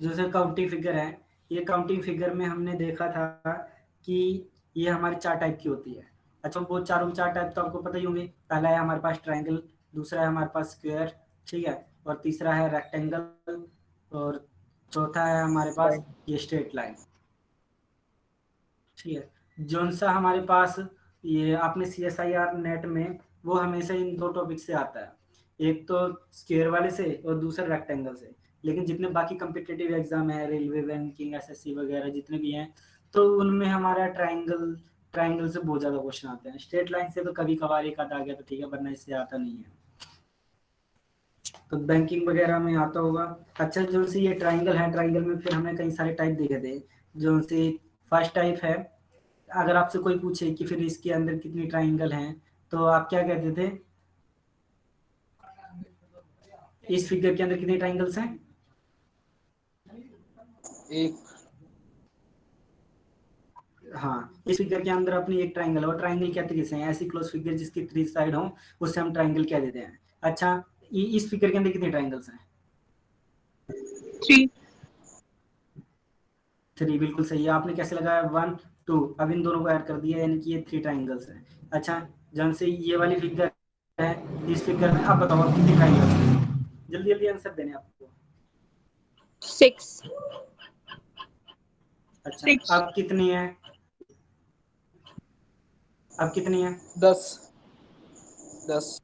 जैसे counting figure है, ये काउंटिंग फिगर में हमने देखा था कि ये हमारी 4 टाइप की होती है। अच्छा, वो चारों 4 टाइप तो आपको पता ही होंगे। पहला है हमारे पास ट्रायंगल, दूसरा है हमारे पास स्क्वायर, ठीक है? और तीसरा है रेक्टेंगल, और चौथा है हमारे पास ये स्ट्रेट लाइन, ठीक है? जौन-सा हमारे पास ये आपने सीएसआईआर नेट में वो हमेशा इन 2 टॉपिक से आता है। एक तो स्क्वायर वाले से और दूसरा रेक्टेंगल से। लेकिन जितने बाकी कॉम्पिटिटिव एग्ज़ाम है, रेलवे, बैंकिंग, एसएससी वगैरह जितने भी हैं, तो उनमें हमारा ट्रायंगल ट्रायंगल से बहुत ज़्यादा क्वेश्चन आते हैं। स्ट्रेट लाइन से तो कभी-कभार एक आध आ गया तो ठीक है, वरना इससे आता नहीं है। तो बैंकिंग वगैरह में आता होगा। अच्छा, जो से ये ट्रायंगल है, ट्रायंगल में फिर हमने कई सारे टाइप देखे थे। जो से फर्स्ट टाइप है, अगर आपसे कोई पूछे कि फिर इसके अंदर कितनी ट्रायंगल हैं, तो आप क्या कहते थे? इस फिगर के अंदर कितनी ट्रायंगल्स हैं? एक। हाँ, इस फिगर के अंदर अपनी एक ट्रायंगल है, और ट्रायंगल कहते किसे हैं? ऐसी क्लोज फिगर जिसकी 3 साइड हो, उससे हम ट्रायंगल कह देते हैं। अच्छा, इस फिगर के अंदर कितनी ट्रायंगल्स हैं? 3। 3, बिल्कुल सही है। आपने कैसे लगाया? 1, 2, अब इन दोनों को ऐड कर दिया, यानी कि ये 3 ट्रायंगल्स हैं। अच्छा, जहाँ से ये वाली फिगर है, इस फिगर में अब बताओ कितनी ट्रायंगल्स हैं? जल्दी जल्दी आंसर देने आपको। 6। अच्छा, अब कितनी है? अब कितनी है? 10। 10।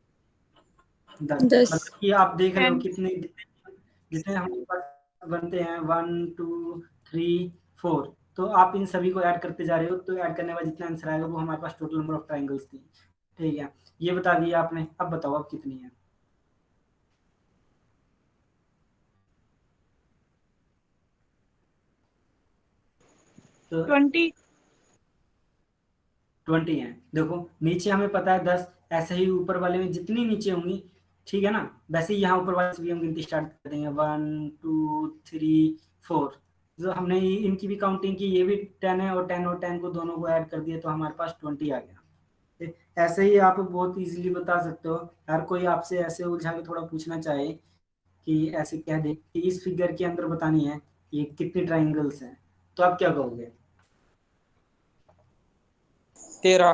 10। 10। मतलब कि आप देख रहे हो 10। कितने जितने जितने हमारे पास बनते हैं, 1, 2, 3, 4, तो आप इन सभी को ऐड करते जा रहे हो, तो ऐड करने के बाद जितना आंसर आएगा वो हमारे पास टोटल नंबर ऑफ ट्रायंगल्स थी। ठीक है, ये बता दिया आपने। अब बताओ अब कितनी है? तो 20। 20 है। देखो, नीचे हमें पता है 10, ऐसे ही ऊपर वाले में जितनी नीचे होंगी, ठीक है ना, वैसे ही यहाँ ऊपर वाले से भी हम गिनती स्टार्ट कर देंगे। 1, 2, 3, 4। जो हमने इनकी भी काउंटिंग की, ये भी 10 है, और 10 को दोनों को ऐड कर दिया तो हमारे पास 20 आ गया। ऐसे ही आप बहुत इजीली बता सकते हो। हर कोई आपसे ऐसे उलझा के थोड़ा पूछना चाहे कि ऐसे कह दे कि इस फिगर के अंदर बतानी है ये कितनी ट्राइंगल्स हैं, तो आप क्या कहोगे? 13।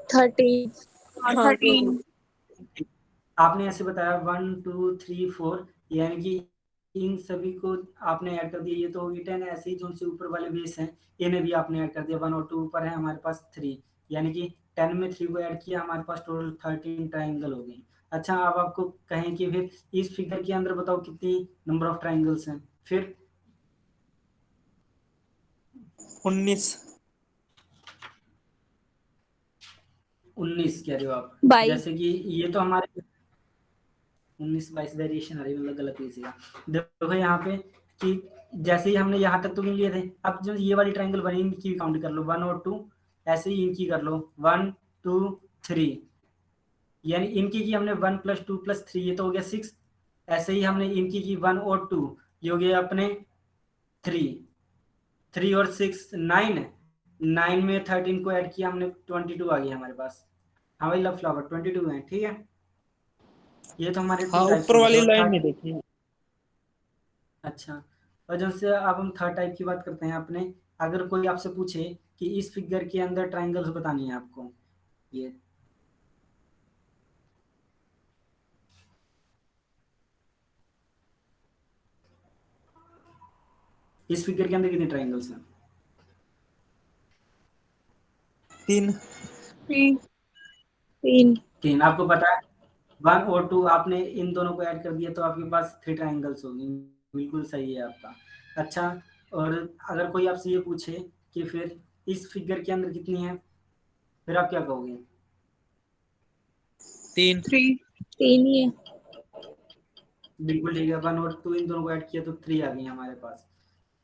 13। 13। आपने ऐसे बताया 1, 2, 3, 4, यानी कि इन सभी को आपने ऐड कर दिया, ये तो होगी 10। ऐसे ही जो उनसे ऊपर वाले बेस हैं, इन्हें भी आपने ऐड कर दिया। 1 और 2 ऊपर है, हमारे पास 3, यानी कि 10 में 3 को ऐड किया, हमारे पास टोटल 13 ट्राइंगल हो गई। अच्छा, अब आपको कहें कि फिर इस फिगर के अंदर बताओ कितनी नंबर ऑफ ट्राइंगल्स हैं? फिर 19। 19 कह रहे हो आप? 22। जैसे कि ये तो हमारे 19-22 वेरिएशन आ रही है, मतलब गलत लीजिएगा। देखो यहाँ पे कि जैसे ही हमने यहाँ तक तो गिन लिए थे, अब जो ये वाली ट्राइंगल बनी इनकी भी काउंट कर लो, 1 और 2, ऐसे ही इनकी कर लो, 1, 2, 3, यानी इनकी की हमने 1 + 2 + 3, ये तो हो गया 6। ऐसे ही हमने इनकी की 1 और 2, ये हो गया अपने 3, 3 और 6 9, 9 में 13 को ऐड किया हमने, 22 आ गया हमारे पास। हाँ भाई, लव फ्लावर 22 है, ठीक है। ये तो हमारे 2 हाँ, टाइप्स ऊपर हो गए, वाली और लाइन थर्ड। नहीं देखी। अच्छा, और जैसे अब हम थर्ड टाइप की बात करते हैं अपने। अगर कोई आपसे पूछे कि इस फिगर के अंदर ट्राइंगल्स बतानी है आपको, ये इस फिगर के अंदर कितने ट्राइंगल्स हैं? 3। 3। 3। 3 आपको पता है। 1 और 2 आपने इन दोनों को ऐड कर दिया तो आपके पास 3 ट्राइंगल्स होंगी। बिल्कुल सही है आपका। अच्छा, और अगर कोई आपसे ये पूछे कि फिर इस फिगर के अंदर कितनी है, फिर आप क्या कहोगे? 3। 3। 3 ही है। बिल्कुल ठीक है। 1 और 2 इन दोनों को ऐड किया तो 3 आ गई हमारे पास।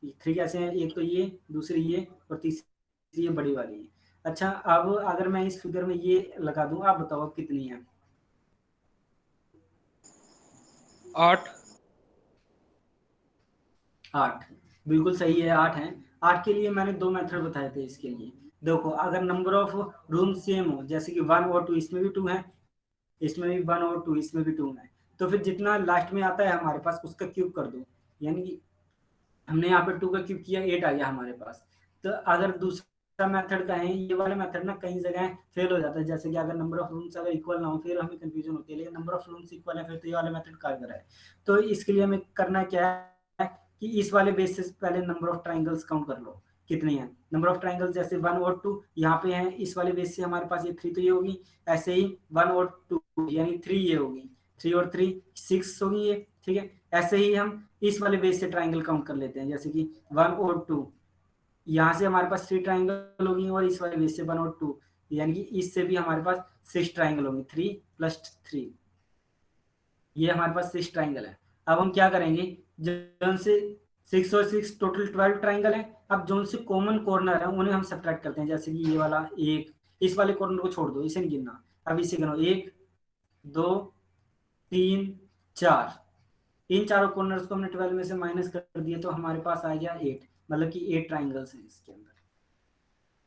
3 कैसे हैं? एक तो ये, दूसरी ये, और तीसरी ये बड़ी वाली है। अच्छा, अब अगर मैं इस फिगर में ये लगा दूं, आप बताओ अब कितनी है? 8। 8, बिल्कुल सही है, 8 है। 8 के लिए मैंने 2 मेथड बताए थे इसके लिए। देखो, अगर नंबर ऑफ रूम सेम हो, जैसे कि 1 और 2, इसमें भी 2 है, इसमें भी 1 और 2, इसमें भी 2 है, तो फिर जितना लास्ट में आता है हमारे पास उसका क्यूब कर दो, यानी कि हमने यहाँ पे 2 का क्यूब किया 8 आ गया हमारे पास। तो अगर दूसरा मेथड का है, ये वाला मेथड ना कई जगह फेल हो जाता है, जैसे कि अगर नंबर ऑफ रूम्स अगर इक्वल ना हो फिर हमें कंफ्यूजन होती है, लेकिन नंबर ऑफ रूम्स इक्वल है फिर तो ये वाला मेथड कारगर है। तो इसके लिए हमें करना क्या है कि इस वाले बेस से पहले नंबर ऑफ ट्राइंगल्स काउंट कर लो कितने हैं। नंबर ऑफ ट्राइंगल्स जैसे 1 और 2 यहाँ पे हैं, इस वाले बेस से हमारे पास ये 3 तो ये होगी, ऐसे ही 1 और 2 यानी 3 ये होगी, 3 और 3 6 होगी ये, ठीक है। ऐसे ही हम इस वाले बेस से ट्राइंगल काउंट कर लेते हैं, जैसे कि 1 और 2, यहाँ से हमारे पास 3 ट्राइंगल होगी, और इस वाले बेस से 1 और 2, यानी कि इससे भी हमारे पास 6 ट्राइंगल होंगे, 3 + 3, ये हमारे पास 6 ट्राइंगल है। अब हम क्या करेंगे, जो से 6 और 6 टोटल 12 ट्राइंगल है। अब जो से कॉमन कॉर्नर है उन्हें हम सब्ट्रैक्ट करते हैं, जैसे कि ये वाला एक, इस वाले कॉर्नर को छोड़ दो, इसे नहीं गिनना। अब इसे गिनो 1 2 3 4, इन चारों कॉर्नर्स को हमने 12 में से माइनस कर दिए तो हमारे पास आ गया 8, मतलब कि 8 ट्राइंगल्स हैं इसके अंदर,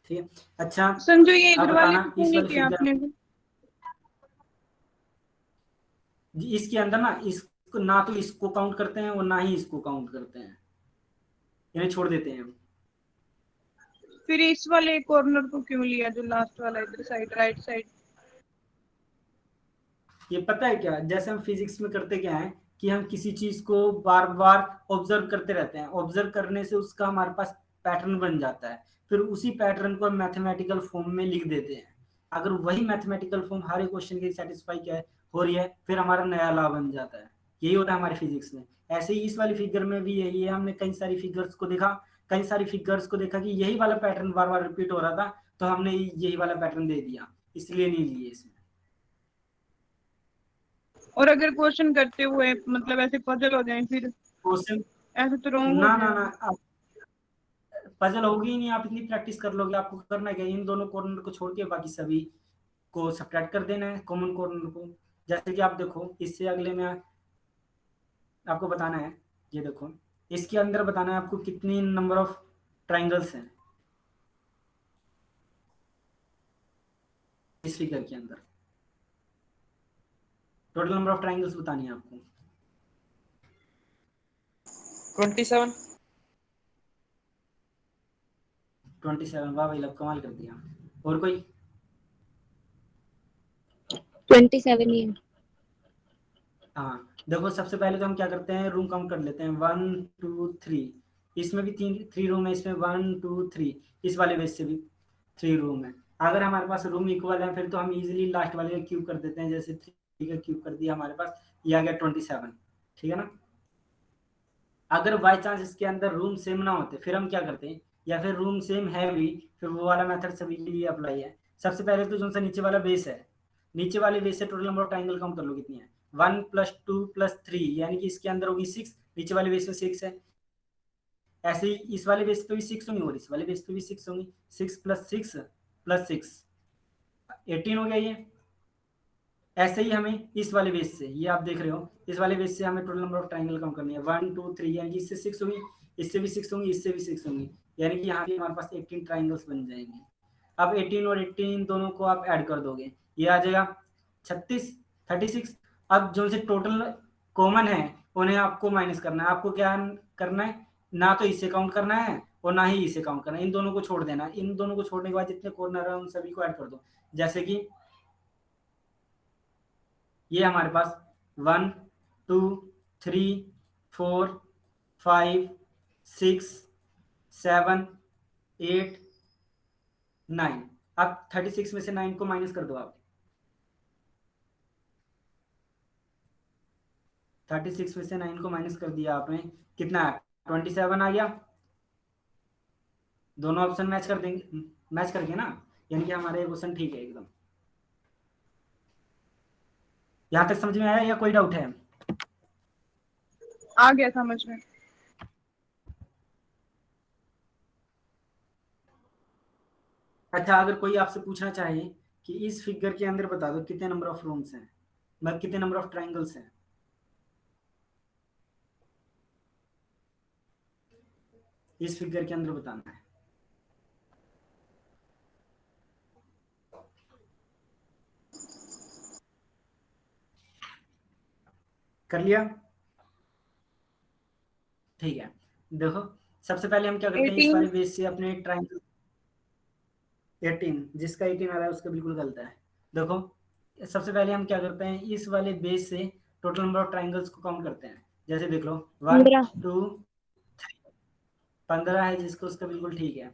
ठीक है। अच्छा संजू ये अब इधर वाले को बताना क्यों इस नहीं वाले किया फिगर, आपने? इसके अंदर ना इसको ना तो इसको काउंट करते हैं और ना ही इसको काउंट करते हैं, इन्हें छोड़ देते हैं हम। फिर इस वाले कॉर्नर को क्यों लिया, जो लास्ट वाला इधर साइड राइट साइड? ये पता है क्या, जैसे हम फिजिक्स में करते क्या है कि हम किसी चीज को बार बार ऑब्जर्व करते रहते हैं, ऑब्जर्व करने से उसका हमारे पास पैटर्न बन जाता है, फिर उसी पैटर्न को हम मैथमेटिकल फॉर्म में लिख देते हैं। अगर वही मैथमेटिकल फॉर्म हर एक क्वेश्चन की सेटिस्फाई क्या है हो रही है, फिर हमारा नया लॉ बन जाता है। यही होता है हमारे फिजिक्स में। ऐसे ही इस वाली फिगर में भी यही है, हमने कई सारी फिगर्स को देखा, कई सारी फिगर्स को देखा कि यही वाला पैटर्न बार बार रिपीट हो रहा था, तो हमने यही वाला पैटर्न दे दिया, इसलिए नहीं लिए इसमें। और अगर क्वेश्चन करते हुए मतलब ऐसे पजल हो जाए फिर क्वेश्चन ऐसे तो रॉन्ग हो ना ना जाएगा। ना पजल होगी ही नहीं, आप इतनी प्रैक्टिस कर लोगे। आपको करना क्या, इन दोनों कॉर्नर को छोड़ के बाकी सभी को सब्ट्रैक्ट कर देना है, कॉमन कॉर्नर को। जैसे कि आप देखो इससे अगले में आपको बताना है, ये देखो इसके अंदर बताना है आपको कितनी नंबर ऑफ ट्राइंगल्स हैं इस फिगर के अंदर, टोटल नंबर ऑफ ट्राइंगल्स बतानी है आपको। 27। 27, वाह भाई लब कमाल कर दिया। और कोई? 27 ही है। हाँ देखो सबसे पहले तो हम क्या करते हैं, रूम काउंट कर लेते हैं, 1 2 3, इसमें भी 3 रूम है, इसमें 1 2 3, इस वाले बेस से भी 3 रूम है। अगर हमारे पास रूम इक्वल है फिर तो हम इजीली लास्ट वाले का क्यूब कर देते हैं, जैसे 3 का क्यूब कर दिया हमारे पास, ये आ गया 27, ठीक है ना। अगर बाई चांस इसके अंदर रूम सेम ना होते फिर हम क्या करते हैं, या फिर रूम सेम है भी, फिर वो वाला मेथड सभी के लिए अप्लाई है। सबसे पहले तो जो सा नीचे वाला बेस है, नीचे वाले बेस से total number of triangle count कर लो कितनी है, 1 + 2 + 3, यानी कि इसके अंदर होगी 6, नीचे वाले बेस में 6 है। ऐसे ही इस वाले बेस पे भी 6 होंगी और इस वाले बेस पे भी 6 होंगी, 6 + 6 + 6 18 हो गया ये। ऐसे ही हमें इस वाले बेस से, ये आप देख रहे हो, इस वाले बेस से हमें total number of triangle count करनी है, 1 2 3, यानी कि इससे 6 होंगी, इससे भी 6 होंगी, इससे भी 6 होंगी, यानी कि यहाँ पे हमारे पास 18 ट्राइंगल्स बन जाएंगे। अब 18 और 18 दोनों को आप ऐड कर दोगे, ये आ जाएगा 36 36। अब जो से टोटल कॉमन है उन्हें आपको माइनस करना है। आपको क्या करना है, ना तो इसे काउंट करना है और ना ही इसे काउंट करना है, इन दोनों को छोड़ देना है। इन दोनों को छोड़ने के बाद जितने कॉर्नर है उन सभी को ऐड कर दो, जैसे कि ये हमारे पास 1 2 3 4 5 6 7 8 9। अब 36 में से 9 को माइनस कर दो आप, 36 में से 9 को माइनस कर दिया आपने, कितना है 27 आ गया। दोनों ऑप्शन मैच कर देंगे, मैच करके ना, यानी कि हमारे क्वेश्चन ठीक है एकदम। यहां तक समझ में आया या कोई डाउट है? आ गया समझ में। अच्छा अगर कोई आपसे पूछना चाहे कि इस फिगर के अंदर बता दो कितने नंबर ऑफ रूम्स हैं, मतलब कितने नंबर ऑफ ट्राइंगल्स हैं, इस फिगर के अंदर बताना है। कर लिया, ठीक है। देखो सबसे पहले हम क्या करते हैं, इस 18 वाले बेस से अपने ट्राइंगल 18, जिसका 18 आ रहा है उसका बिल्कुल गलत है। देखो सबसे पहले हम क्या करते हैं, इस वाले बेस से टोटल नंबर ऑफ ट्राइंगल्स को काउंट करते हैं। जैसे देख लो 1 15 2 15 है जिसको, उसका बिल्कुल ठीक है।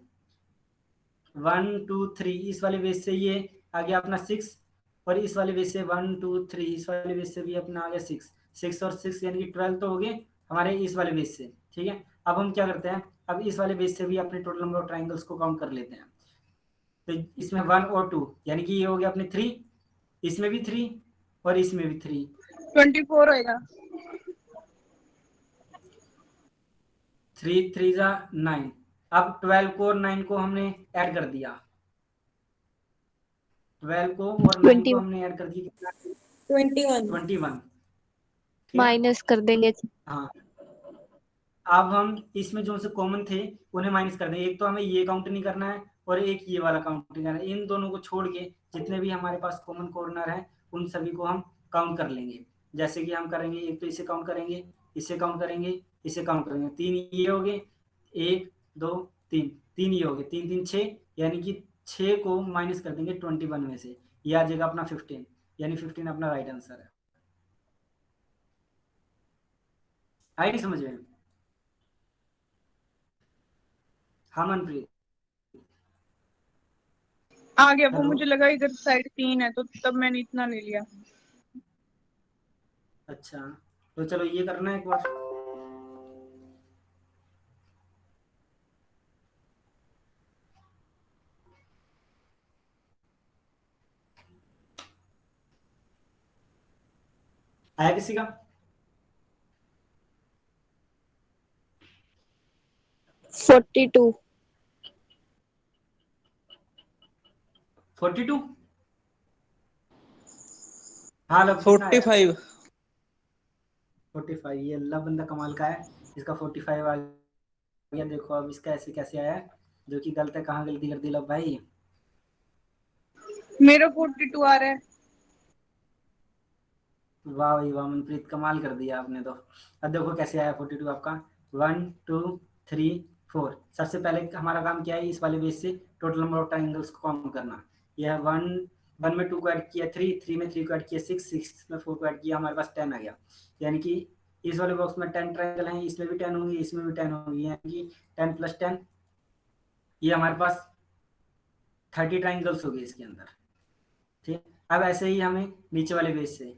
1 2 3 इस वाले बेस से ये आ गया अपना 6, और इस वाले बेस से 1 2 3 इस वाले बेस से भी अपना आ गया 6। 6 और 6 यानी कि 12 तो हो गए हमारे इस वाले बेस से। ठीक है, अब हम क्या करते हैं, अब इस वाले बेस से भी अपने टोटल नंबर ऑफ ट्राइंगल्स को काउंट कर लेते हैं। तो इसमें 1 और 2 यानी कि ये हो गया अपने 3, इसमें भी 3 और इसमें भी 3। 24 होएगा। 3 3 जा 9। अब 12 को और 9 को हमने ऐड कर दिया, 12 को और 9 को 20 हमने ऐड कर दिया, कितना? 21 21। ठीक है, माइनस कर देंगे। हाँ। अब हम इसमें जो से कॉमन थे उन्हें माइनस कर देंगे। एक तो हमें ये काउंट नहीं करना है और एक ये वाला काउंट नहीं करना है। इन दोनों को छोड़ के जितने भी हमारे पास कॉमन कॉर्नर है उन सभी को हम काउंट कर लेंगे। जैसे कि हम करेंगे, एक तो इसे काउंट करेंगे, इसे काउंट करेंगे, इसे काउंट करेंगे। 3 ये हो गए, 1 2 3, 3 ये हो गए, 3 3 6, यानी कि 6 को माइनस कर देंगे 21 में से, ये आ जाएगा अपना 15, यानी 15 अपना राइट आंसर है। आई नहीं समझ में? हाँ मनप्रीत। आ गया, वो हेलो, मुझे लगा इधर साइड 3 है तो तब मैंने इतना ले लिया। अच्छा तो चलो ये करना है एक बार। आया किसी का? 42 42। हाँ लब कितना आया? 45। 45। ये अल्लाह बंदा कमाल का है, इसका 45 आ गया। देखो अब इसका ऐसे कैसे आया है, जो कि गलत है। कहाँ गलती कर दी लब भाई? मेरा 42 आ रहा है। वाह भाई वाह मनप्रीत, कमाल कर दिया आपने तो। अब देखो कैसे आया 42 आपका। 1 2 3 4। सबसे पहले हमारा काम क्या है, इस वाले बेस से टोटल नंबर ऑफ ट्राइंगल्स को काउंट करना। यह 1 1 में 2 को ऐड किया 3, 3 में 3 को ऐड किया 6, 6 में 4 को ऐड किया, हमारे पास 10 आ गया। यानी कि इस वाले बॉक्स में 10 ट्राइंगल हैं, इसमें भी 10 होंगे, इसमें भी 10 होंगी, यानी कि 10 + 10, ये हमारे पास 30 ट्राइंगल्स हो गए इसके अंदर। ठीक, अब ऐसे ही हमें नीचे वाले बेस से,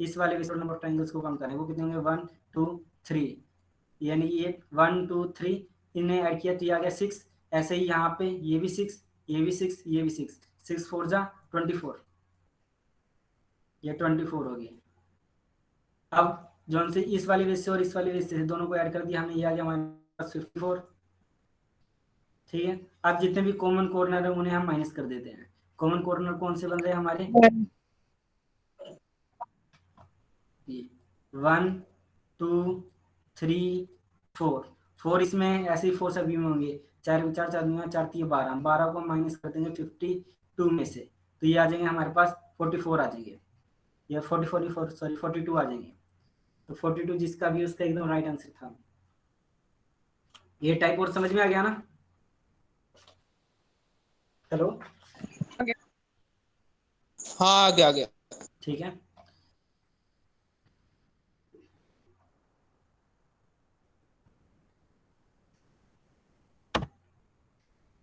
इस वाले बेस नंबर ऑफ ट्राइंगल्स को कम करें। वो कितने होंगे? 1 2 3, यानी कि ये 1 2 3 इन्हें ऐड किया तो ये आ गया 6। ऐसे ही यहाँ पे ये भी 6, ये भी 6, ये भी 6, 6 4 जा 24, ये 24 हो गई। अब जो से इस वाले बेस से और इस वाले बेस से दोनों को ऐड कर दिया हमने, ये आ गया हमारे पास 54। ठीक है, अब जितने भी कॉमन कॉर्नर है उन्हें हम माइनस कर देते हैं। कॉमन कॉर्नर कौन से बन रहे हैं हमारे? 1 2 3 4। 4 इसमें ऐसे ही 4 सभी में होंगे। 4 4 4 में 4 3 12, 12 को माइनस कर देंगे 52 में से, तो ये आ जाएंगे हमारे पास 44 आ जाएंगे, या 44 सॉरी 42 आ जाएंगे। तो 42 जिसका भी उसका एकदम राइट आंसर था। ये टाइप और समझ में आ गया ना? हेलो, हाँ आ गया आ गया। ठीक है।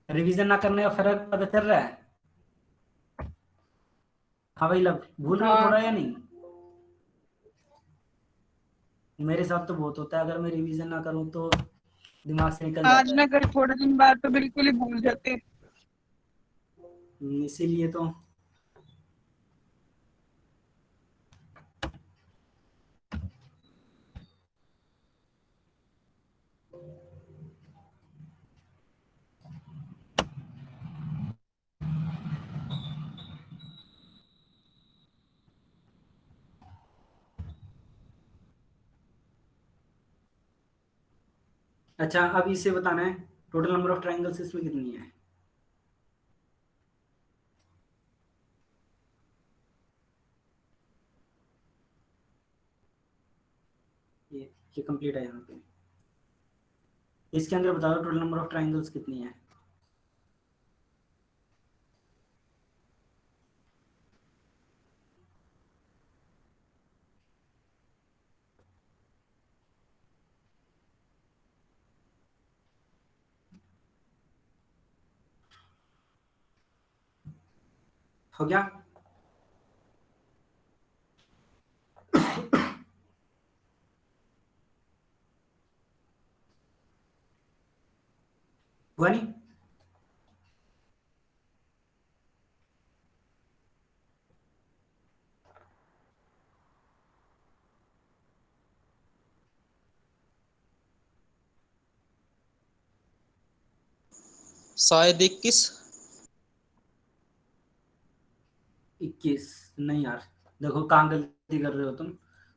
रिवीजन ना करने का फर्क पता चल रहा है? हाँ भाई लब, भूल रहे हो हाँ थोड़ा या नहीं? मेरे साथ तो बहुत होता है, अगर मैं रिवीजन ना करूँ तो दिमाग से निकल आज जाता ना है। कर, थोड़े दिन बाद तो बिल्कुल ही भूल जाते। इसीलिए तो। अच्छा अब इसे बताना है टोटल नंबर ऑफ ट्राइंगल्स इसमें कितनी है। ये कंप्लीट है यहाँ पे। इसके अंदर बताओ टोटल नंबर ऑफ ट्राइंगल्स कितनी है। हो गया? हुआ नहीं? शायद 21। 21 नहीं यार, देखो कहाँ गलती कर रहे हो तुम।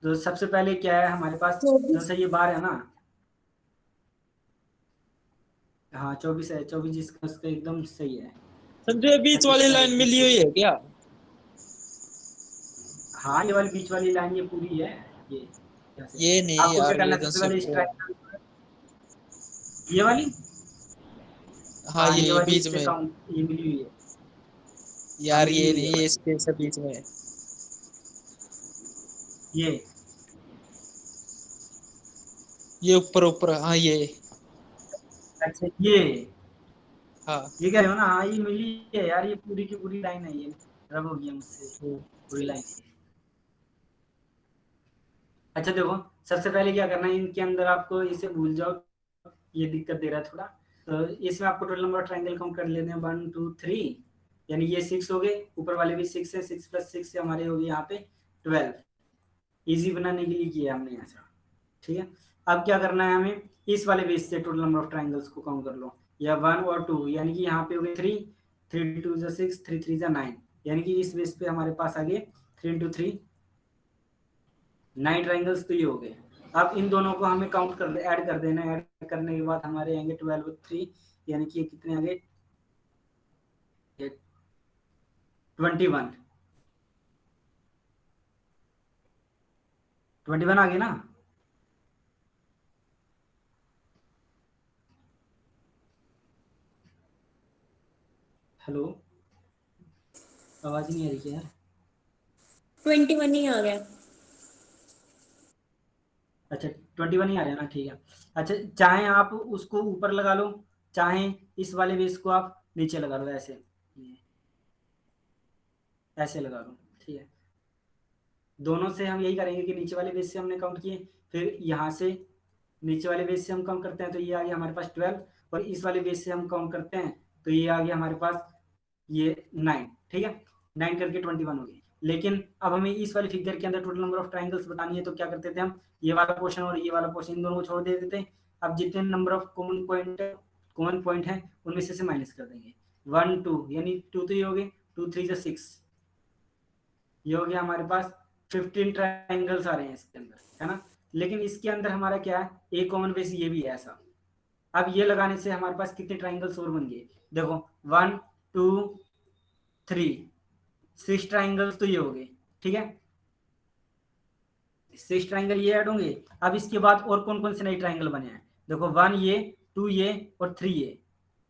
तो सबसे पहले क्या है हमारे पास, जैसे ये बार है ना, हाँ 24 है, 24 इसका एकदम सही है। संजय बीच वाली लाइन मिली हुई है क्या? हाँ ये वाली बीच वाली लाइन ये पूरी है। ये नहीं आपको क्या यार, करना ये है, तो सबसे पहले सिर्फ स्ट्राइक ये वाली, हाँ ये ये वाली बीच इससे में काउंट ये मिली हुई है। हाँ यार, मिली ये हुई है नहीं, ये वाली इसके सब बीच में ये। ये ऊपर ऊपर, हाँ ये। अच्छा हाँ ये कह रहे हो ना, हाँ ये मिली है यार, ये पूरी की पूरी लाइन है, ये रब हो गया मुझसे, पूरी लाइन है। अच्छा देखो, सबसे पहले क्या करना है, इनके अंदर आपको इसे भूल जाओ, ये दिक्कत दे रहा है थोड़ा। तो इसमें आपको total number of triangle count कर लेते हैं, 1 2 3, यानी ये 6 हो गए, ऊपर वाले भी 6 है, 6 + 6 से हमारे हो गए यहाँ पे 12। इजी बनाने के लिए किया हमने ऐसा, ठीक है। अब क्या करना है हमें, इस वाले बेस से टोटल नंबर ऑफ ट्राइंगल्स को काउंट कर लो, या 1 और 2, यानी कि यहाँ पे हो गए 3, 3 2 = 6, 3 3 = 9, यानी कि इस बेस पे हमारे पास आ गए 3 × 3 9 ट्राइंगल्स तो ये हो गए। अब इन दोनों को हमें काउंट कर ऐड कर देना है, ऐड करने के बाद हमारे आएंगे 12 + 3, यानी कि ये कितने आ गए 21। 21 आ गए ना। हेलो, आवाज नहीं आ रही क्या यार? 21 ही आ गया। अच्छा 21 ही आ रहा है ना, ठीक है। अच्छा चाहे आप उसको ऊपर लगा लो, चाहे इस वाले बेस को आप नीचे लगा लो, ऐसे ऐसे लगा लो, ठीक है। दोनों से हम यही करेंगे कि नीचे वाले बेस से हमने काउंट किए, फिर यहाँ से नीचे वाले बेस से हम काउंट करते हैं, तो ये आ गया हमारे पास 12, और इस वाले बेस से हम काउंट करते हैं तो ये आ गया हमारे पास ये 9, ठीक है। 9 करके 21 हो गई। लेकिन अब हमें इस वाले फिगर के अंदर टोटल नंबर ऑफ ट्राइंगल्स बतानी है, तो क्या करते थे हम, ये वाला पोर्शन और ये वाला पोर्शन इन दोनों को छोड़ देते थे। अब जितने नंबर ऑफ कॉमन पॉइंट है उनमें से माइनस कर देंगे। 1 2 यानी 2 तो ये हो गए, 2 3 = 6, ये हो गया हमारे पास 15 ट्राइंगल्स आ रहे हैं इसके अंदर, है ना। लेकिन इसके अंदर हमारा क्या है, एक कॉमन बेस ये भी है ऐसा। अब ये लगाने से हमारे पास कितने ट्राइंगल्स और बन गए, देखो 1 2 3 6 ट्राइंगल्स तो ये हो गए, ठीक है। 6 ट्राइंगल ये ऐड होंगे। अब इसके बाद और कौन कौन से नए ट्राइंगल बने हैं, देखो 1 ये 2 ये और 3 ये।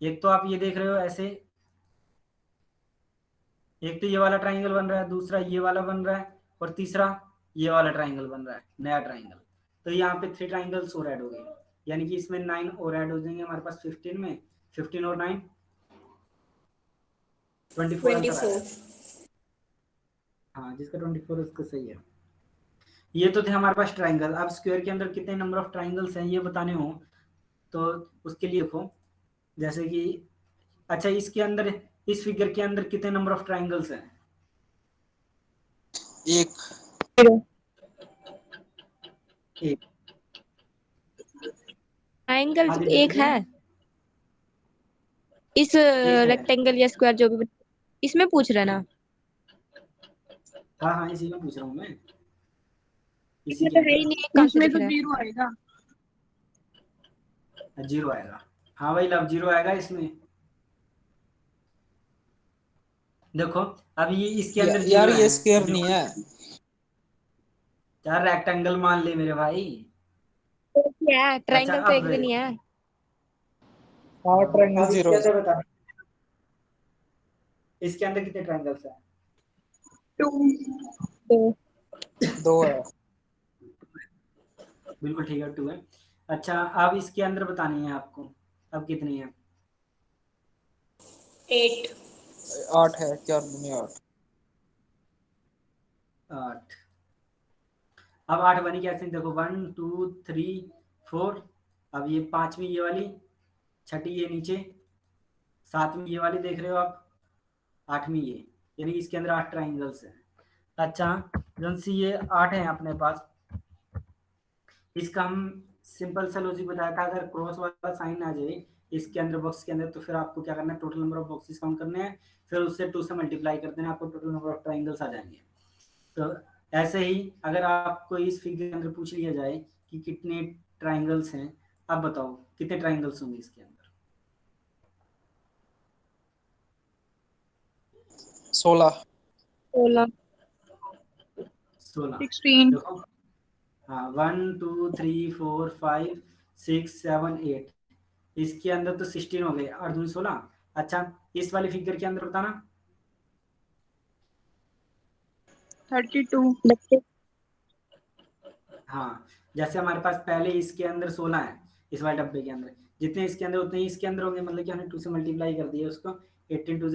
एक तो आप ये देख रहे हो ऐसे, एक तो ये वाला ट्राइंगल बन रहा है, दूसरा ये वाला बन रहा है, और तीसरा ये वाला ट्राइंगल बन रहा है, नया ट्राइंगल। तो यहाँ पे 3 ट्राइंगल्स और ऐड हो गए, यानी कि इसमें 9 और ऐड हो जाएंगे हमारे पास 15 में। 15 और 9 24 आंसर आया। 24। हाँ जिसका 24 उसका सही है। ये तो थे हमारे पास ट्राइंगल। अब स्क्वायर के अंदर कितने नंबर ऑफ ट्राइंगल्स हैं ये बताने हो तो उसके लिए देखो, जैसे कि अच्छा इसके अंदर, इस फिगर के अंदर कितने नंबर ऑफ ट्राइंगल्स हैं? एक। एक। ट्राइंगल आगे एक कितने? है, इस एक है। रेक्टेंगल या स्क्वायर जो भी इसमें पूछ रहे ना। हाँ हाँ इसी में पूछ रहा हूँ मैं, इसी इसमें के तो है ही अंदर। नहीं, एक कहाँ से इसमें दिख तो रहा है। 0 आएगा। 0 आएगा, हाँ भाई लव 0 आएगा इसमें। देखो अब ये इसके अंदर यार 0 ये है, स्क्वायर जो नहीं है। यार रेक्टेंगल मान ले मेरे भाई। तो क्या है, अच्छा ट्राइंगल तो अब एक भी नहीं है। हाँ ट्रायंगल अब इसके जीरो अंदर बता, इसके अंदर कितने ट्रायंगल्स हैं? 2 2 2 है। बिल्कुल ठीक है, 2 है। अच्छा, अब इसके अंदर बतानी है आपको, अब कितनी है? 8 8 है, 4 दूनी 8। 8। अब 8 बनी कैसे, देखो 1 2 3 4, अब ये 5वीं ये वाली, 6ठी ये नीचे, 7वीं ये वाली देख रहे हो आप, 8वीं ये, यानी कि इसके अंदर 8 ट्राइंगल्स हैं। अच्छा, जौन सी ये 8 हैं अपने पास, इसका हम सिंपल सा लॉजिक बताया था, अगर क्रॉस वाला साइन आ जाए इसके अंदर, बॉक्स के अंदर, तो फिर आपको क्या करना है, total number of boxes count करने हैं, फिर उससे 2 से मल्टीप्लाई कर देना, आपको टोटल नंबर ऑफ ट्राइंगल्स आ जाएंगे। तो ऐसे ही अगर आपको इस फिगर के अंदर पूछ लिया जाए कि कितने ट्राइंगल्स हैं, अब बताओ कितने ट्राइंगल्स होंगे इसके अंदर? 16। 16 16। 16 देखो, हाँ 1 2 3 4 5 6 7 8, इसके अंदर तो 16 हो गए और 2 16। अच्छा, इस वाली फिगर के अंदर बताना। 32 32 हाँ, जैसे हमारे पास पहले इसके अंदर 16 है, इस वाले डब्बे के अंदर जितने इसके अंदर उतने ही इसके अंदर होंगे, मतलब कि हमने 2 से मल्टीप्लाई कर दिया उसको। 18 टू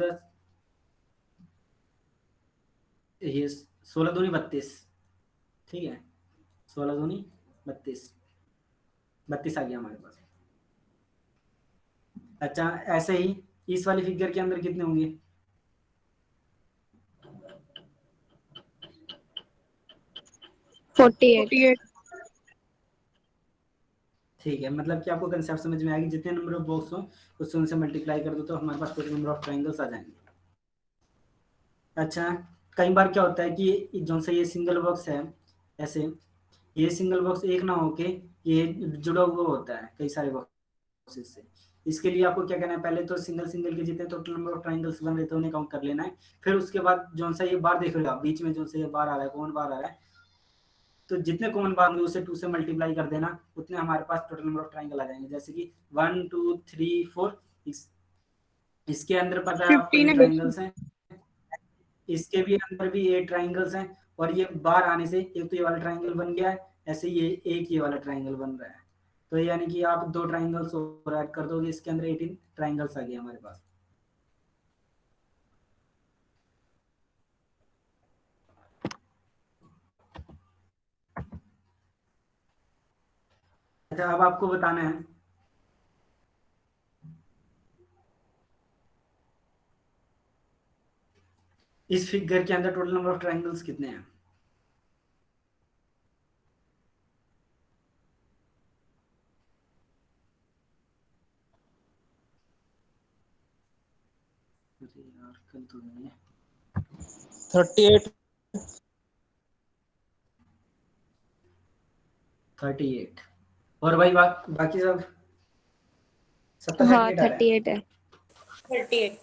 ये 16 दूनी 32, ठीक है, 16 दूनी 32, 32 आ गया हमारे पास। अच्छा, ऐसे ही इस वाली फिगर के अंदर कितने होंगे? 48 48 ठीक है, मतलब कि आपको कंसेप्ट समझ में आएगी, जितने नंबर ऑफ बॉक्स हो उससे उनसे मल्टीप्लाई कर दो तो हमारे पास टोटल नंबर ऑफ ट्राइंगल्स आ जाएंगे। अच्छा, कई बार क्या होता है कि जो सा ये सिंगल बॉक्स है, ऐसे ये सिंगल बॉक्स एक ना होके ये जुड़ा हुआ होता है कई सारे बॉक्सेस से। इसके लिए आपको क्या करना है, पहले तो सिंगल सिंगल के जितने टोटल नंबर ऑफ ट्राइंगल्स बन रहे थे उन्हें काउंट कर लेना है। फिर उसके बाद जो सा ये बार देख रहे हो आप, बीच में जो सा ये बार आ रहा है, कौन बार आ रहा है, तो जितने कॉमन बार होंगे उसे 2 से मल्टीप्लाई कर देना, उतने हमारे पास टोटल नंबर ऑफ ट्राइंगल आ जाएंगे। जैसे कि 1 2 3 4, इसके अंदर पता है आपको 8 15 ट्राइंगल्स हैं, इसके भी अंदर भी 8 ट्राइंगल्स हैं, और ये बार आने से एक तो ये वाला ट्राइंगल बन गया है, ऐसे ये एक ये वाला ट्राइंगल बन रहा है। तो यानी कि आप 2 ट्राइंगल्स और ऐड कर दोगे, इसके अंदर 18 ट्राइंगल्स आ गए हमारे पास। अच्छा, अब आपको बताना है इस फिगर के अंदर टोटल नंबर ऑफ ट्राइंगल्स कितने हैं? अरे यार, कल तो नहीं है। 38। 38। और भाई बाकी सबका हाँ 38 आ रहा है। 38 है 38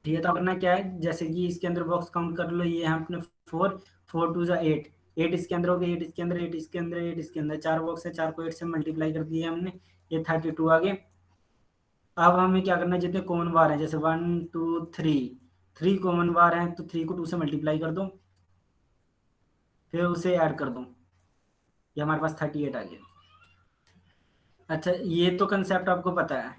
ठीक है, तो करना क्या है, जैसे कि इसके अंदर बॉक्स काउंट कर लो, ये है अपने 4, 4 2 8, 8 इसके अंदर हो गए, 8 इसके अंदर, 8 इसके अंदर, 8 इसके अंदर, 4 बॉक्स है, 4 को 8 से मल्टीप्लाई कर दिया हमने, ये 32 आ गए। अब हमें क्या करना है, जितने कॉमन बार हैं, जैसे 1 2 3, 3 कॉमन बार हैं, तो 3 को 2 से मल्टीप्लाई कर दो, फिर उसे ऐड कर दो, ये हमारे पास 38 आ गया। अच्छा, ये तो कंसेप्ट आपको पता है।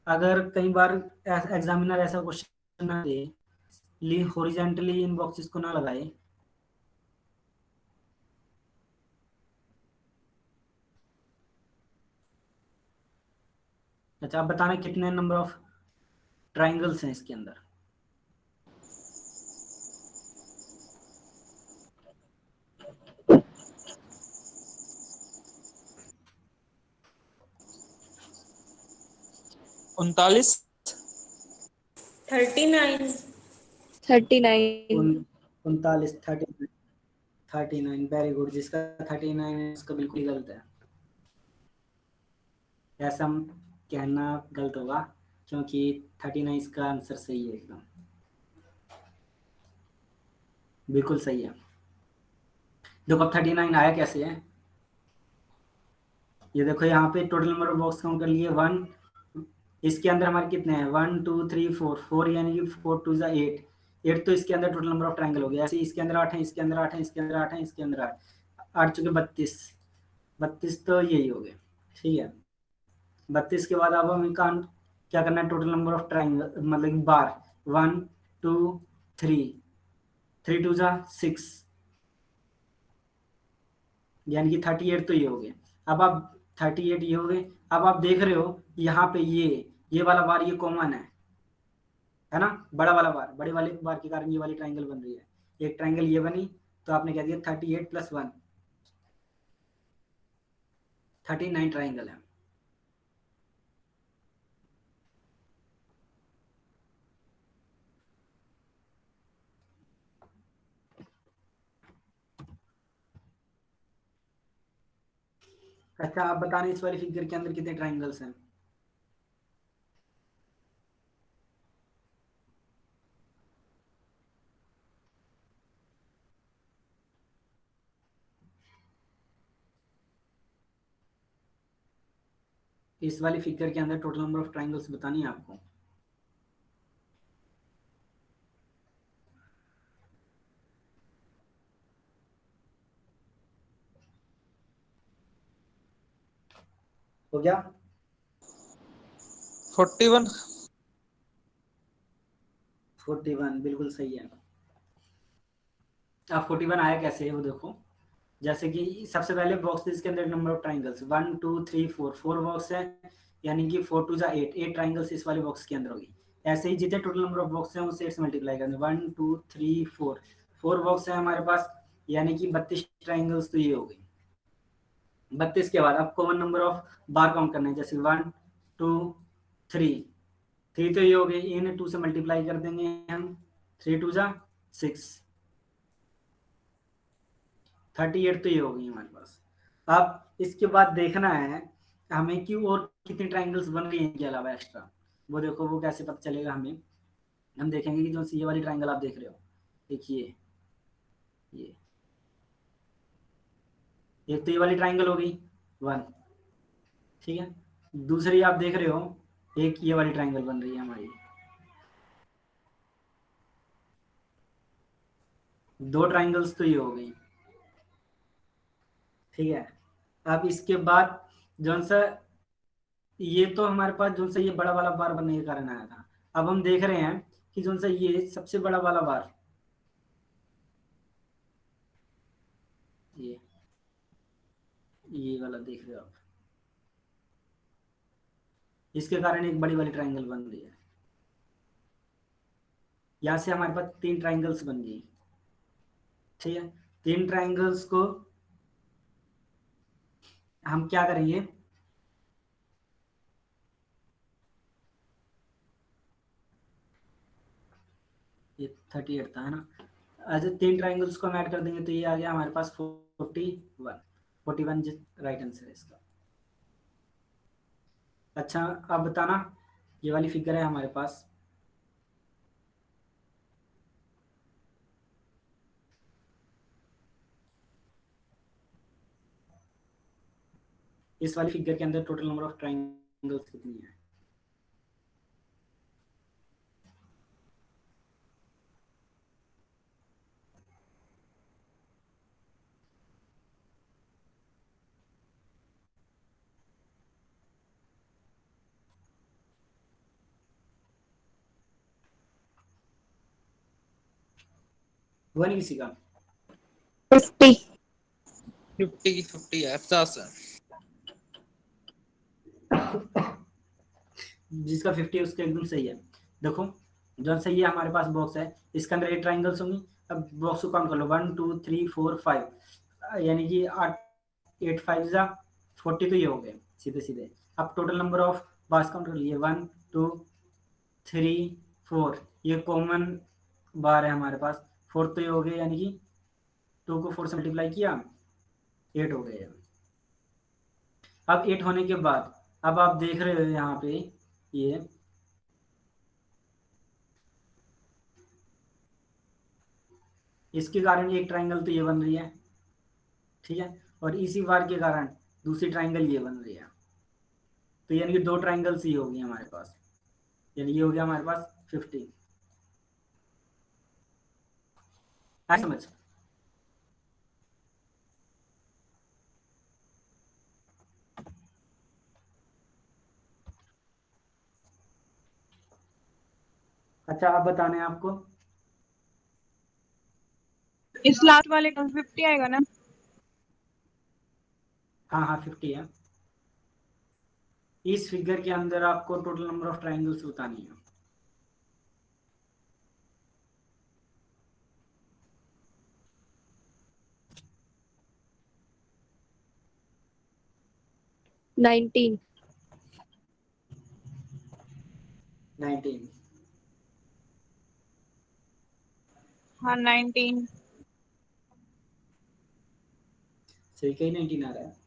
अगर कई बार एग्जामिनर ऐसा क्वेश्चन ना दे, हॉरिजेंटली इन बॉक्सेस को ना लगाए, अच्छा आप बताना कितने नंबर ऑफ ट्राइंगल्स हैं इसके अंदर? 39। 39 39 39, 39, वेरी गुड। जिसका 39 है उसका बिल्कुल ही गलत है, ऐसा हम कहना गलत होगा, क्योंकि 39 इसका आंसर सही है, एकदम बिल्कुल सही है। देखो अब 39 आया कैसे है, ये देखो यहाँ पे total number of box count कर लिए 1, इसके अंदर हमारे कितने हैं 1 2 3 4, 4 यानी कि 4 2 8, 8 तो इसके अंदर टोटल नंबर ऑफ ट्रायंगल हो गया। ऐसे इसके अंदर 8 है, इसके अंदर 8 है, इसके अंदर 8 है, इसके अंदर 8, 8 चुके 32, 32 तो यही हो गए। ठीक है, 32 के बाद अब हमें क्या करना है, टोटल नंबर ऑफ ट्रायंगल मतलब बार 1 2 3, 3 2 6, यानी कि 38 तो ये हो गए। अब आप 38 ये हो गए। अब आप देख रहे हो यहाँ पे ये वाला बार ये कॉमन है ना, बड़ा वाला बार, बड़े वाले बार के कारण ये वाली ट्राइंगल बन रही है। एक ट्राइंगल ये बनी तो आपने कह दिया 38 + 1 39 ट्राइंगल है। अच्छा आप बताना इस वाली फिगर के अंदर कितने ट्राइंगल्स हैं। इस वाली फिगर के अंदर टोटल नंबर ऑफ ट्राइंगल्स बतानी है आपको। हो गया 41। 41 बिल्कुल सही है। अब 41 आया कैसे है वो देखो। जैसे कि सबसे पहले बॉक्स इसके अंदर नंबर ऑफ ट्राइंगल्स 1 2 3 4, 4 बॉक्स है, यानी कि 4 2 8, 8 ट्राइंगल्स इस वाले बॉक्स के अंदर होगी। ऐसे ही जितने टोटल नंबर ऑफ बॉक्स हैं उसे 8 से मल्टीप्लाई करने 1 2 3 4, 4 बॉक्स है हमारे पास, यानी कि 32 ट्राइंगल्स तो ये हो गई। 32 के बाद अब common number of bar count करना है, जैसे 1 2 3, 3 तो ये हो गई, इन 2 से मल्टीप्लाई कर देंगे हम, 3 2 6, 38 तो ये हो गई हमारे पास। अब इसके बाद देखना है हमें कि और कितनी ट्राइंगल्स बन रही हैं इनके अलावा एक्स्ट्रा। वो देखो वो कैसे पता चलेगा हमें। हम देखेंगे कि जो सी वाली ट्राइंगल आप देख रहे हो, देखिए ये एक तो ये वाली ट्राइंगल हो गई 1, ठीक है। दूसरी आप देख रहे हो एक ये वाली ट्राइंगल बन रही है हमारी, 2 ट्राइंगल्स तो ये हो गई, ठीक है। अब इसके बाद जो सा ये तो हमारे पास जो सा ये बड़ा वाला बार बनने के कारण आया था। अब हम देख रहे हैं कि जो सा ये सबसे बड़ा वाला बार ये वाला देख रहे हो आप, इसके कारण एक बड़ी वाली ट्राइंगल बन रही है। यहाँ से हमारे पास 3 ट्राइंगल्स बन गई, ठीक है। 3 ट्राइंगल्स को हम क्या करेंगे, ये 38 था है ना। अच्छा 3 ट्राइंगल्स को हम ऐड कर देंगे तो ये आ गया हमारे पास 41, 41 राइट आंसर है इसका। अच्छा अब बताना ये वाली फिगर है हमारे पास, इस वाली फिगर के अंदर टोटल नंबर ऑफ ट्राइंगल्स कितनी है। वो नहीं किसी का 50। 50 है, 50 है। जिसका 50 है उसका एकदम सही है। देखो जो सही है हमारे पास बॉक्स है, इसके अंदर 8 ट्राइंगल्स होंगी। अब बॉक्स को काउंट कर लो 1 2 3 4 5, यानी कि 8 8 5 40 तो ये हो गए सीधे सीधे। अब total number of bars count कर लिए 1 2 3 4, ये कॉमन बार है हमारे पास, 4 तो ये हो गए, यानी कि 2 को 4 से मल्टीप्लाई किया 8 हो गए। अब 8 होने के बाद अब आप देख रहे हो यहाँ पे ये इसके कारण एक ट्राइंगल तो ये बन रही है, ठीक है। और इसी बार के कारण दूसरी ट्राइंगल ये बन रही है। तो यानी कि 2 ट्राइंगल्स ही होगी हमारे पास, यानी ये हो गया हमारे पास 50। आई समझ? अच्छा अब बताना है आपको। इस लास्ट वाले का 50 आएगा ना? हाँ हाँ 50 है। इस फिगर के अंदर आपको टोटल नंबर ऑफ ट्राइंगल्स बतानी है। नाइनटीन। 19। हाँ 19। सही कहीं 19 आ रहा है।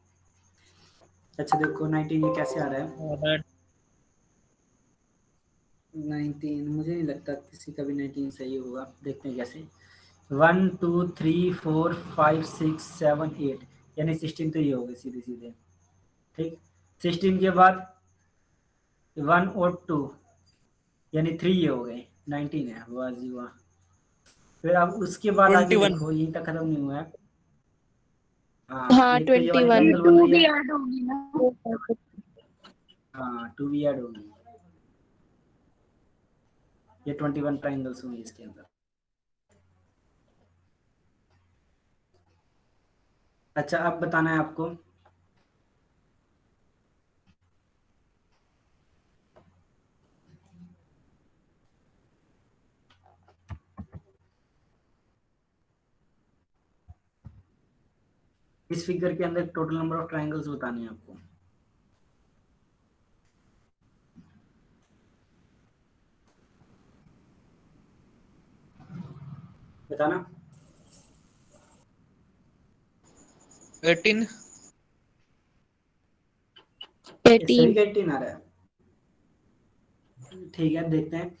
अच्छा देखो 19 ये कैसे आ रहा है। रेड 19 मुझे नहीं लगता किसी का भी 19 सही होगा, देखते हैं कैसे। 1 2 3 4 5 6 7 8, यानी 16 तो ये हो गए सीधे सीधे। ठीक, 16 के बाद 1 और 2 यानी 3 ये हो गए, 19 है। वाह जी वाह। फिर अब उसके बाद आगे 21। देखो, यहीं तक खत्म नहीं हुआ है। हाँ हाँ एक तो ये वाली 21। ये ट्राइंगल बन 2 रही भी है। ऐड होगी ना? हाँ 2 भी ऐड होगी, ये 21 ट्राइंगल्स होंगे इसके अंदर। अच्छा अब बताना है आपको। इस फिगर के अंदर टोटल नंबर ऑफ ट्राइंगल्स बताने हैं आपको। बताना। 18। सभी 18। का 18 आ रहा है। ठीक है देखते हैं।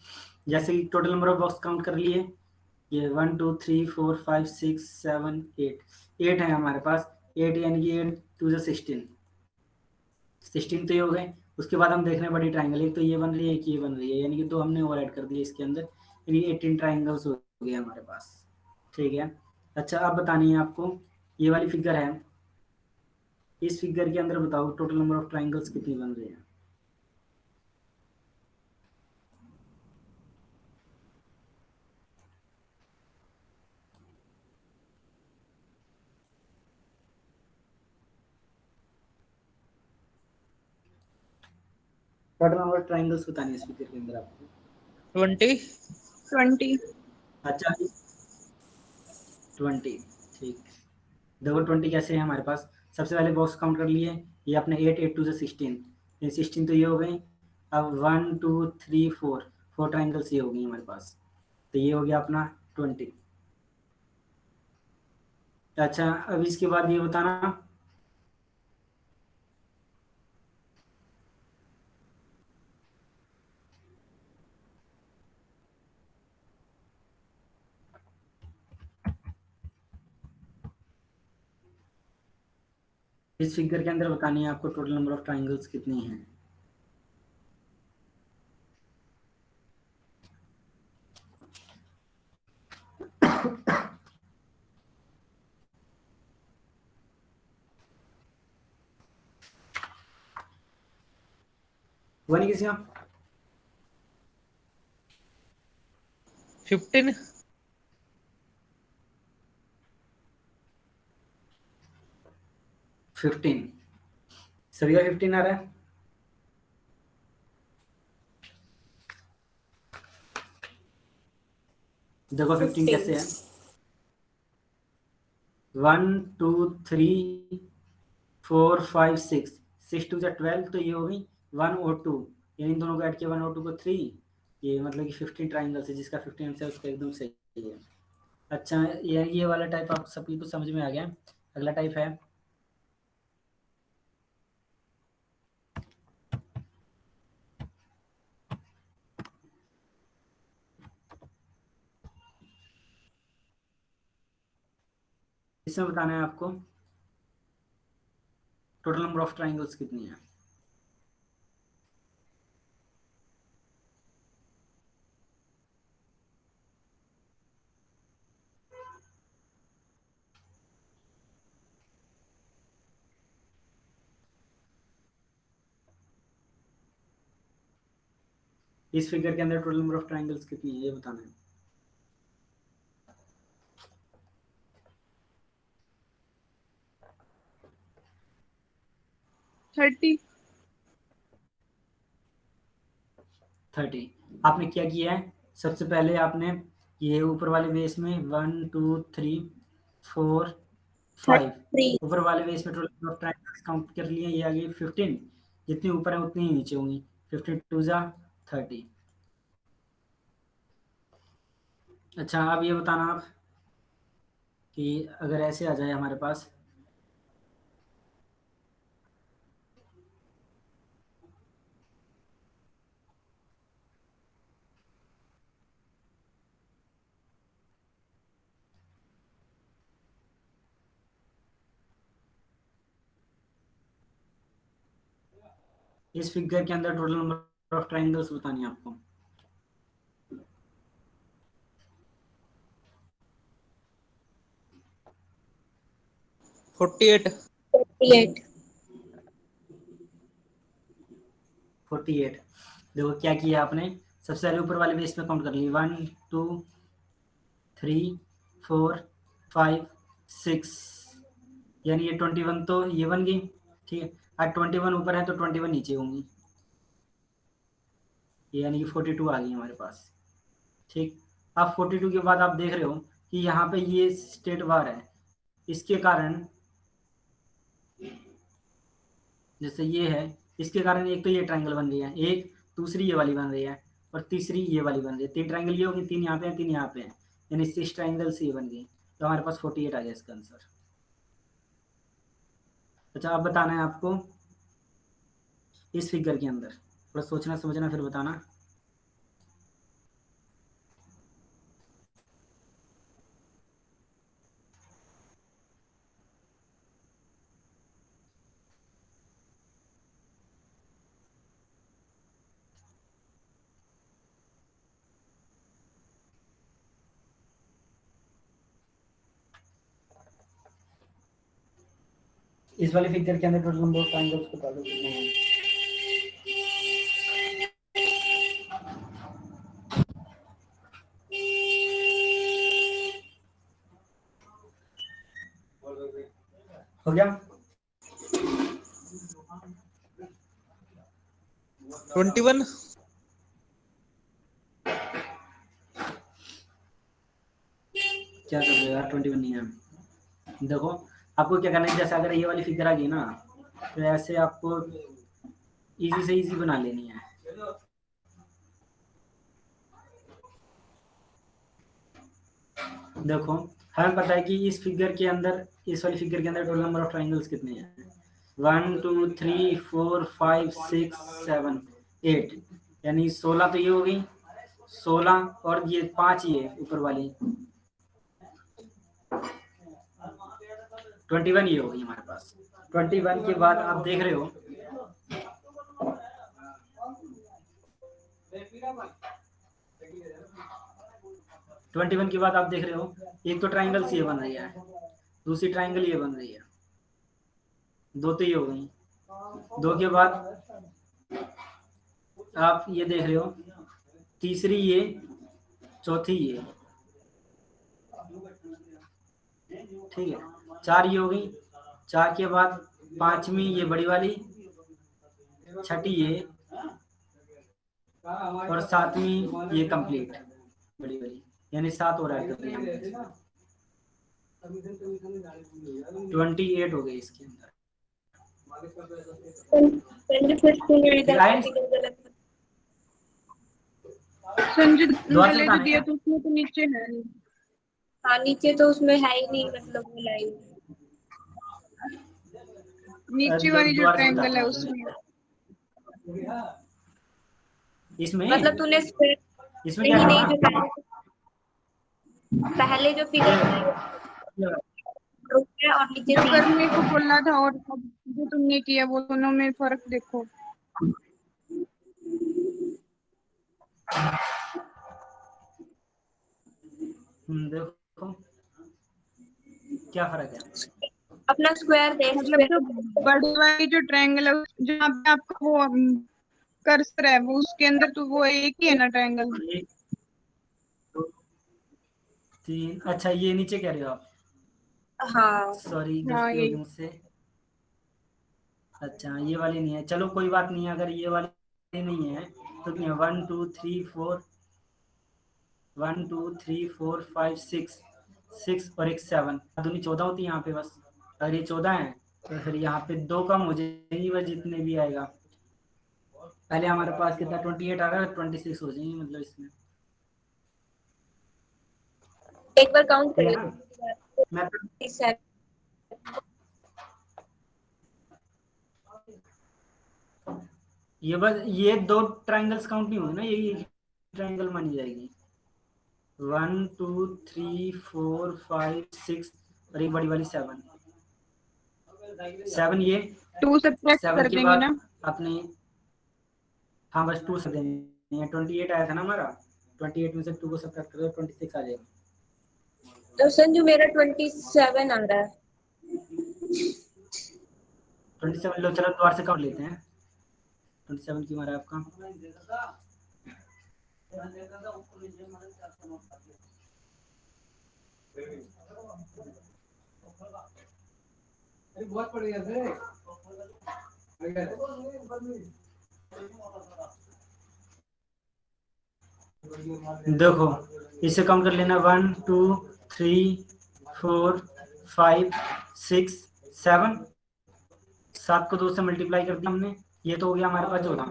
जैसे कि total number of box count कर लिए, ये 1 2 3 4 5 6 7 8 है हमारे पास। 8 यानी कि 8 2 16, 16 तो ये हो गए। उसके बाद हम देख रहे हैं बड़ी ट्राइंगल, एक तो ये बन रही है एक ये बन रही है, यानी कि 2 हमने और ऐड कर दिए इसके अंदर, यानी 18 ट्राइंगल्स हो गए हमारे पास। ठीक है। अच्छा अब बतानी है आपको, ये वाली फिगर है, इस फिगर के अंदर बताओ टोटल नंबर ऑफ ट्राइंगल्स कितनी बन रही है। टोटल नंबर ऑफ ट्राइंगल्स बतानी है इस फिगर के अंदर आपको। 20। 20। अच्छा 20। ठीक, देखो 20 कैसे है हमारे पास। सबसे पहले बॉक्स काउंट कर लिए, ये अपने 8 8 2 16, ये 16 तो ये हो गई। अब 1 2 3 4, 4 ट्राइंगल्स ये हो गई हमारे पास, तो ये हो गया अपना 20। अच्छा अब इसके बाद ये बताना, इस फिगर के अंदर बतानी है आपको टोटल नंबर ऑफ ट्राइंगल्स कितनी हैं। वो नहीं किसी का। 15। 15, सभी का 15 आ रहा है। देखो 15 कैसे 15। है। 1 2 3 4 5 6, 6 2 12, तो ये हो गई 1 और 2, यानी इन दोनों को ऐड किया 1 और 2 को 3, ये मतलब कि 15 ट्राइंगल्स है, जिसका 15 आंसर उसका एकदम सही है। अच्छा ये वाला टाइप आप सभी को समझ में आ गया। अगला टाइप है, इसमें बताना है आपको टोटल नंबर ऑफ ट्राइंगल्स कितनी है? इस फिगर के अंदर टोटल नंबर ऑफ ट्राइंगल्स कितनी है ये बताना है। थर्टी। 30। आपने क्या किया है, सबसे पहले आपने ये ऊपर वाले बेस में 1 2 3 4 5 3 ऊपर वाले बेस में टोटल ऑफ ट्राइंगल्स काउंट कर लिए, ये आ गई 15। जितनी ऊपर है उतनी ही नीचे होंगी। 52 जा 30। अच्छा अब ये बताना आप कि अगर ऐसे आ जाए हमारे पास, इस फिगर के अंदर टोटल नंबर ऑफ ट्राइंगल्स बतानी है आपको। Forty eight. 48 48। देखो क्या किया आपने, सबसे पहले ऊपर वाले बेस में काउंट कर ली 1 2 3 4 5 6, यानी ये 21 तो ये बन गई। ठीक है, अब 21 ऊपर है तो 21 नीचे होंगी, यानी कि 42 आ गई हमारे पास। ठीक, अब 42 के बाद आप देख रहे हो कि यहाँ पे ये स्टेट बार है, इसके कारण जैसे ये है, इसके कारण एक तो ये ट्रायंगल बन रही है, एक दूसरी ये वाली बन रही है और तीसरी ये वाली बन रही है। 3 ट्रायंगल ये होगी, 3 यहाँ पे हैं 3 यहाँ पे हैं, यानी 6 ट्रायंगल से ये बन गई। तो हमारे पास 48 आ गया इसका आंसर। अच्छा अब बताना है आपको इस फिगर के अंदर, थोड़ा सोचना समझना फिर बताना। इस वाले फिगर के अंदर टोटल नंबर ऑफ ट्रायंगल्स बता दो कितने हैं। हो गया? 21। क्या कर रहे हो यार, 21 नहीं है। देखो आपको क्या करना है, जैसे अगर ये वाली फिगर आ गई ना, तो ऐसे आपको इजी से इजी बना लेनी है। देखो हमें पता है कि इस फिगर के अंदर, इस वाली फिगर के अंदर टोटल नंबर ऑफ ट्राइंगल्स कितने हैं, 1 2 3 4 5 6 7 8, यानी 16 तो ये हो गई, 16 और ये 5 ये ऊपर वाली 21 ये हो गई हमारे पास। 21 के बाद आप देख रहे हो 21 के बाद आप देख रहे हो एक तो ट्राइंगल ये बन रही है, दूसरी ट्राइंगल ये बन रही है, 2 तो ये हो गई। 2 के बाद आप ये देख रहे हो तीसरी ये, चौथी ये, ठीक है, 4 ये हो गई। 4 के बाद 5वीं ये बड़ी वाली, 6ठी ये और 7वीं ये कंप्लीट बड़ी वाली, यानी 7 और ऐड कर दिए हमने। 28 हो गई इसके अंदर। संजय दोबारा से मैंने बताना जो दिया है। तो उसमें तो नीचे है नहीं। हाँ नीचे तो उसमें है ही नहीं, मतलब वो लाइन। नीचे वाली जो दोबारा से ट्रायंगल बताता है हूँ उसमें इसमें मतलब तूने इसमें क्या नहीं नहीं, करना, जो पहले जो फिगर बनाई 2 है और नीचे जो 3 करने को बोला था और अब जो तुमने किया वो दोनों में फर्क देखो। देखो क्या फर्क है। अपना स्क्वायर देख, मतलब जो बड़ी वाली जो ट्रायंगल है जहाँ पे आपका वो कर्सर है वो उसके अंदर तो वो एक ही है ना ट्रायंगल। 1 2 3, अच्छा ये नीचे कह रहे हो आप? हाँ सॉरी हाँ गलती होगी यही। मुझसे। अच्छा ये वाली नहीं है, चलो कोई बात नहीं है, अगर ये वाली नहीं है तो नहीं है। 1 2 3 4 1 2 3 4 5 6 6 और एक 7, दूनी 14 होती है यहाँ पे बस। अगर ये 14 है तो फिर यहाँ पे 2 कम हो जाएंगी बस, जितने भी आएगा। पहले हमारे पास कितना 28 आ रहा है, 26 हो जाएंगे मतलब इसमें, एक बार काउंट ठीक कर है लो। ना। मैं ये बस ये 2 ट्रायंगल्स काउंट नहीं होंगे ना, ये ट्रायंगल मानी जाएगी। 1 2 3 4 5 6 और एक बड़ी वाली 7 ये 2 सब्ट्रैक्ट 7 कर के देंगे बाद ना। अपने, हाँ बस 2 से देंगे। 28 आया था ना हमारा, 28 में से 2 को सब्ट्रैक्ट करो 26 आ जाएगा। तो संजू मेरा 27 आ रहा है। 27 लो, चलो दोबारा से काउंट लेते हैं। 27 क्यों आ रहा है आपका? बहुत बढ़िया थे। देखो इसे काउंट कर लेना, 1 2 3 4 5 6 7, 7 को 2 से मल्टीप्लाई कर दिया हमने, ये तो हो गया हमारे पास 14।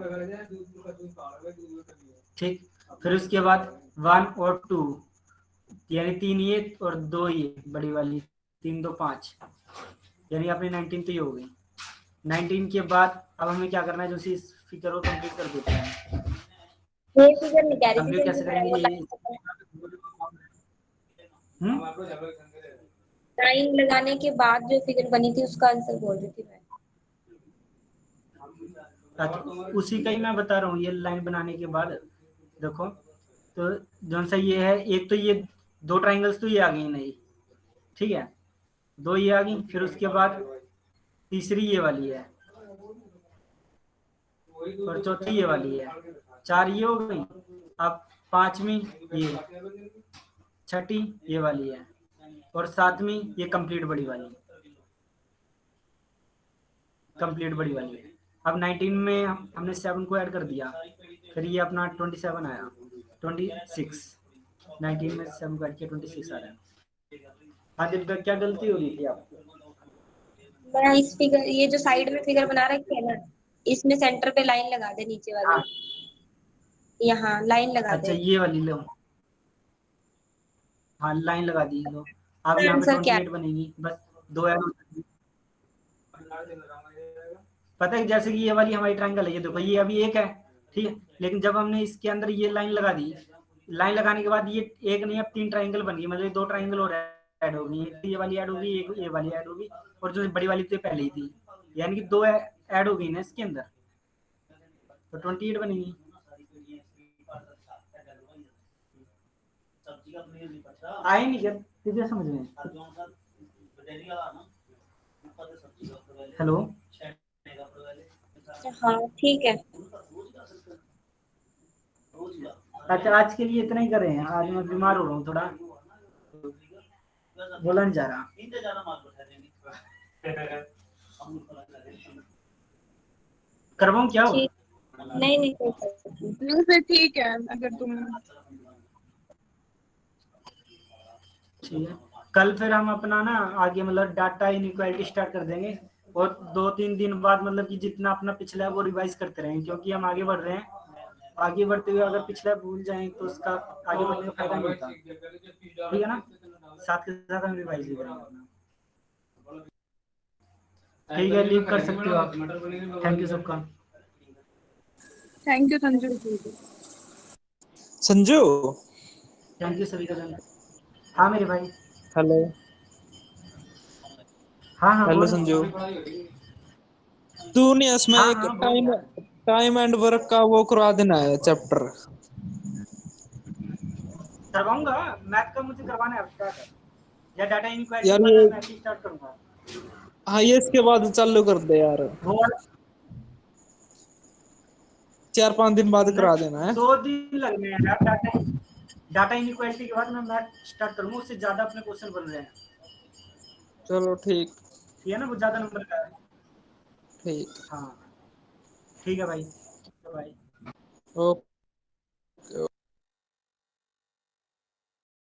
ठीक, फिर उसके बाद 1 और 2 यानी 3 ये और 2 ये बड़ी वाली, 3 2 5, यानी अपनी 19 तो ये हो गई। 19 के बाद अब हमें क्या करना है, जो इस फिगर को कंप्लीट कर देते हैं। ये फिगर नहीं कह रही थी कंप्लीट संजू, कैसे मैं करेंगे वो ये? लाइन लगाने के बाद जो फिगर बनी थी उसका आंसर बोल रही थी मैं। उसी का ही मैं बता रहा हूँ, ये लाइन बनाने के बाद देखो, तो जौन सा ये है, एक तो ये 2 ट्राइंगल्स तो ये आ गई नहीं, ठीक है, 2 ये आ गई, फिर उसके बाद तीसरी ये वाली है और चौथी ये वाली है, 4 ये हो गई। अब 5वीं ये, 6ठी ये वाली है और 7वीं ये कंप्लीट बड़ी वाली है। अब 19 में हमने 7 को ऐड कर दिया, फिर ये अपना 27 आया, 26, 19 में 7 को ऐड किया 26 आ रहा है। आदित्य क्या गलती हो रही थी आपको? मैं इस फिगर, ये जो साइड में फिगर बना रखी है ना, इसमें सेंटर पे लाइन लगा दे, नीचे वाली हाँ। यहाँ लाइन लगा अच्छा दे। ये वाली लो, हाँ लाइन लगा दी लो। अब यहाँ पे आंसर क्या 28 बनेगी, बस 2 ऐड हो जाएगी। पता है, जैसे कि ये वाली हमारी ट्रायंगल है, ये देखो ये अभी एक है, ठीक है, लेकिन जब हमने इसके अंदर ये लाइन लगा दी, लाइन लगाने के बाद ये एक नहीं अब 3 ट्रायंगल बन गई, मतलब 2 ट्रायंगल और ऐड हो गई, ये वाली ऐड होगी, एक ये वाली ऐड होगी, और जो बड़ी वाली तो पहले ही थी, यानी कि 2 ऐड हो गई ना इसके अंदर, तो 28 बनेगी। आए नहीं क्या तुझे समझ में? हेलो, हाँ ठीक है। अच्छा आज के लिए इतना ही करें, आज मैं बीमार हो रहा हूँ थोड़ा, बोला नहीं जा रहा। करवाऊँ क्या हो? ठीक, नहीं नहीं कोई बात नहीं। नहीं फिर ठीक है अगर तुम। ठीक है, कल फिर हम अपना ना आगे मतलब डाटा इनइक्वालिटी स्टार्ट कर देंगे, और 2-3 दिन बाद मतलब कि जितना अपना पिछला है वो रिवाइज करते रहेंगे, क्योंकि हम आगे बढ़ रहे हैं। आगे बढ़ते हुए अगर पिछला भूल जाएं तो उसका आगे बढ़ने का फायदा नहीं होता, ठीक है ना। साथ के साथ हम रिवाइज भी करेंगे अपना। ठीक है, लीव कर सकते हो आप। थैंक यू सबका। Thank you Sanju. Sanju, thank you सभी का। हाँ मेरे भाई। हेलो। हाँ हाँ हेलो बोल। संजू, तू नहीं इसमें हाँ एक हाँ बोल यार। टाइम एंड वर्क का वो करवा देना है चैप्टर। करवाऊंगा, मैथ का मुझे करवाना है स्टार्ट, या डाटा इनक्वालिटी के यार बाद ये, मैं मैथ ही स्टार्ट करूंगा। हाँ ये इसके बाद चालू कर दे यार, वो वाला 4-5 दिन बाद मैं करा देना है। 2 दिन लगने हैं यार, डाटा इनक्वालिटी के बाद मैं मैथ स्टार्ट करूंगा, उससे ज्यादा अपने क्वेश्चन बन रहे हैं। चलो ठीक। ठीक है ना, वो ज्यादा नंबर का है। ठीक। हाँ ठीक है भाई, बाय। ओके।